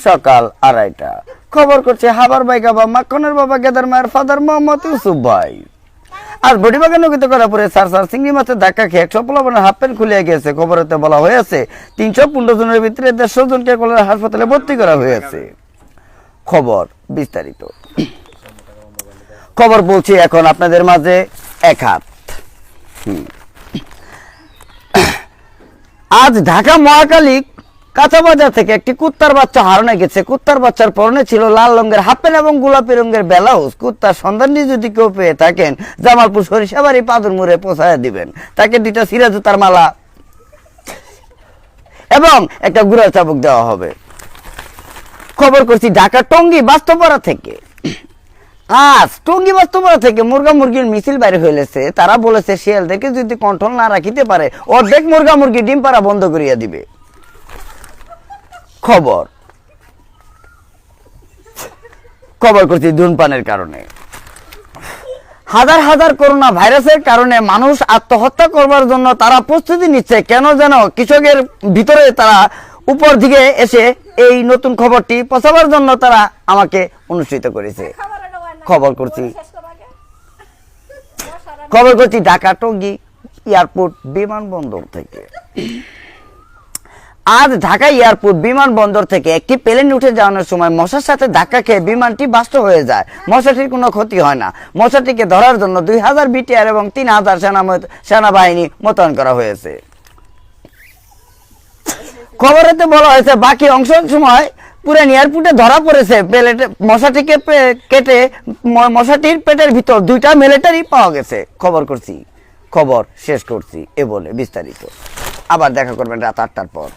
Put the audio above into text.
সকাল 2:30 খবর করছে হাবার ভাই বাবা মাখনের বাবা গেদার মায়ের ফাদার মোহাম্মদ ইউসুফ ভাই আর বডিবাগান নগিতে করা পরে সার চিংড়ি মাছের ধাক্কা খেয়ে 115 হাফ প্যান্ট খুলে গেছে। খবরেতে বলা হয়েছে 315 জনের ভিতরে 150 জনকে কলেরা হাসপাতালে ভর্তি করা হয়েছে। খবর বিস্তারিত খবর বলছি এখন আপনাদের মাঝে এক হাত। আজ ঢাকা মহাখালী কাঁচা বাজার থেকে একটি কুত্তার বাচ্চা হারানো গেছে। কুত্তার বাচ্চার পরনে ছিল লাল রঙের হাফ প্যান্ট এবং গোলাপি রঙের ব্লাউজ। কুত্তার সন্ধান যদি কেউ পেয়ে থাকেন জামালপুর সরিষাবাড়ি পাদুর মোড়ে পৌঁছায় দিবেন। তাকে 2টা সিরা জুতার মালা এবং একটা গুড়ার চাবুক দেওয়া হবে। খবর করছি ঢাকা টঙ্গী বাস্তবপাড়া থেকে। আজ টঙ্গী বাস্তবপাড়া থেকে মুরগা মুরগির মিছিল বাইরে হইলেছে। তারা বলেছে শিয়ালদেরকে যদি কন্ট্রোল না রাখিতে পারে অর্ধেক মুরগা মুরগি ডিম পাড়া বন্ধ করিয়া দিবে। খবর করছি ধূমপানের কারণে হাজার হাজার করোনা ভাইরাসের কারণে মানুষ আত্মহত্যা করবার জন্য তারা প্রস্তুতি নিচ্ছে। কেন যেন কৃষকের ভিতরে তারা উপর দিকে এসে এই নতুন খবরটি পৌঁছাবার জন্য তারা আমাকে অনুষ্ঠিত করেছে। খবর করছি ঢাকা টঙ্গী এয়ারপোর্ট বিমানবন্দর থেকে। আজ ঢাকা এয়ারপোর্ট বিমানবন্দর থেকে একটি প্লেন উঠে যাওয়ার সময় মশার সাথে ধাক্কা খেয়ে বিমানটি বাস্ট হয়ে যায়। মশাটির কোনো ক্ষতি হয় না। মশাটিকে ধরার জন্য 2000 বিটিআর এবং 3000 সেনাবাহিনী মোতায়েন করা হয়েছে। খবরেতে বলা হয়েছে বাকি অংশ সময় পুরান এয়ারপোর্টে ধরা পড়েছে। মশাটিকে কেটে মশাটির পেটের ভিতর 2টা মিলিটারি পাওয়া গেছে। খবর শেষ করছি এ বলে বিস্তারিত। আবার দেখা করবেন রাত 8টার পর।